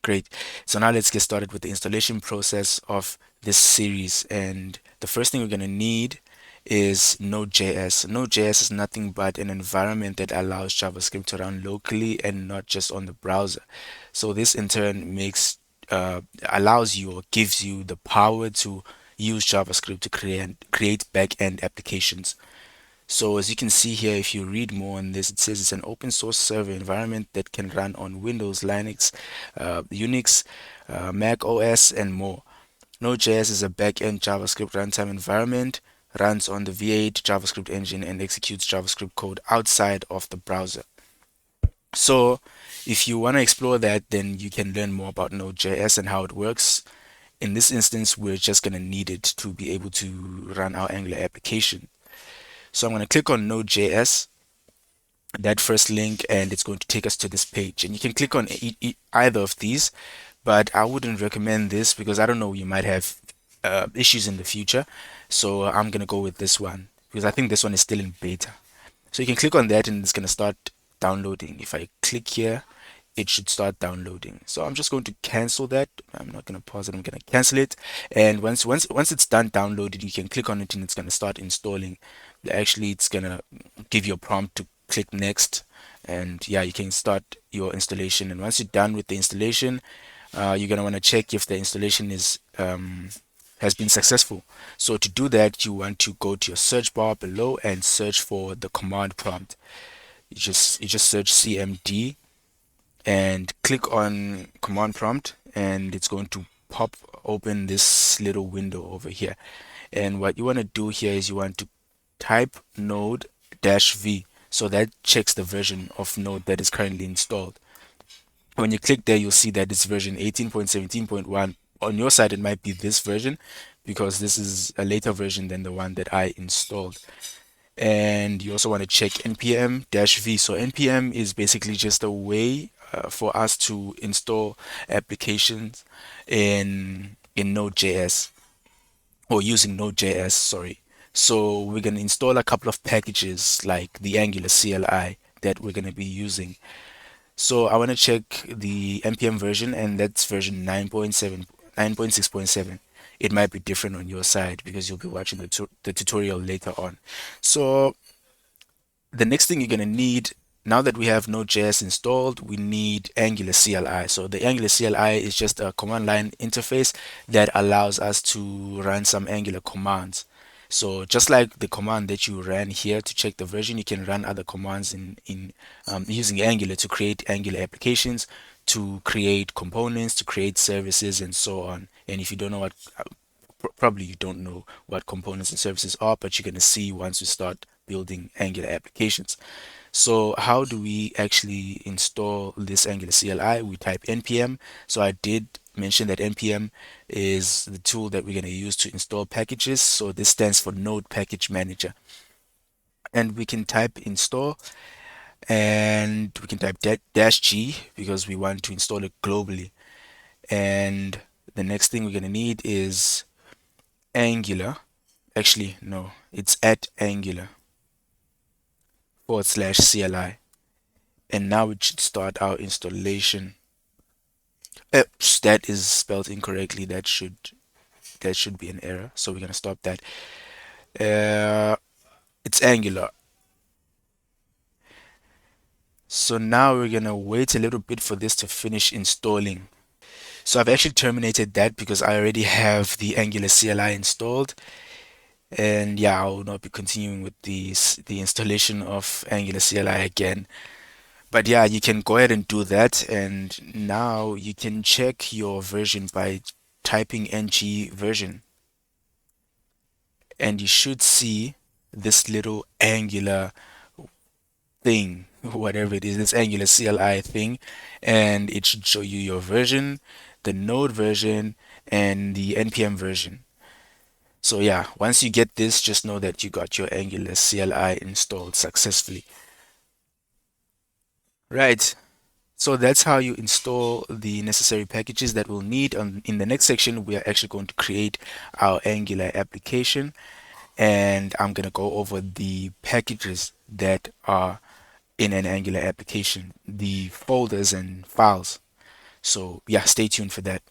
Great. So now let's get started with the installation process of this series. And the first thing we're going to need is Node.js. Node.js is nothing but an environment that allows JavaScript to run locally and not just on the browser. So this in turn allows you or gives you the power to use JavaScript to create back-end applications. So as you can see here, if you read more on this, it says it's an open source server environment that can run on Windows, Linux, Unix, Mac OS, and more. Node.js is a back-end JavaScript runtime environment, runs on the V8 JavaScript engine, and executes JavaScript code outside of the browser. So if you want to explore that, then you can learn more about Node.js and how it works. In this instance, we're just going to need it to be able to run our Angular application. So I'm going to click on Node.js, that first link, and it's going to take us to this page. And you can click on either of these, but I wouldn't recommend this because I don't know, you might have issues in the future. So I'm going to go with this one because I think this one is still in beta. So you can click on that and it's going to start downloading. If I click here, it should start downloading. So I'm just going to cancel that. I'm not going to pause it. I'm going to cancel it. And once it's done downloading, you can click on it and it's going to start installing. Actually, it's going to give you a prompt to click next. And yeah, you can start your installation. And once you're done with the installation, you're going to want to check if the installation is has been successful. So to do that, you want to go to your search bar below and search for the command prompt. You just search cmd and click on command prompt, and it's going to pop open this little window over here. And what you want to do here is you want to type node-v, so that checks the version of Node that is currently installed. When you click there, you'll see that it's version 18.17.1. On your side, it might be this version because this is a later version than the one that I installed. And you also want to check npm-v. So npm is basically just a way for us to install applications in Node.js, or using Node.js, sorry. So we're going to install a couple of packages like the Angular CLI that we're going to be using. So I want to check the npm version, and that's version 9.7, 9.6.7. It might be different on your side because you'll be watching the tutorial later on. So the next thing you're going to need, now that we have Node.js installed, we need Angular CLI. So the Angular CLI is just a command line interface that allows us to run some Angular commands. So just like the command that you ran here to check the version, you can run other commands in using Angular to create Angular applications, to create components, to create services, and so on. And if you don't know what, probably you don't know what components and services are, but you're going to see once we start building Angular applications. So how do we actually install this Angular CLI? We type npm. So I did mention that npm is the tool that we're going to use to install packages. So this stands for Node Package Manager. And we can type install, and we can type -g because we want to install it globally. And the next thing we're going to need is Angular. Actually, no, it's @Angular /CLI. And now it should start our installation. Oops, that is spelled incorrectly. That should be an error. So we're gonna stop that. It's Angular. So now we're gonna wait a little bit for this to finish installing. So I've actually terminated that because I already have the Angular CLI installed. And yeah, I will not be continuing with the installation of Angular CLI again. But yeah, you can go ahead and do that. And now you can check your version by typing ng version. And you should see this little Angular thing, whatever it is, this Angular CLI thing. And it should show you your version, the Node version, and the npm version. So yeah, once you get this, just know that you got your Angular CLI installed successfully. Right. So that's how you install the necessary packages that we'll need. In the next section, we are actually going to create our Angular application, and I'm going to go over the packages that are in an Angular application, the folders and files. So yeah, stay tuned for that.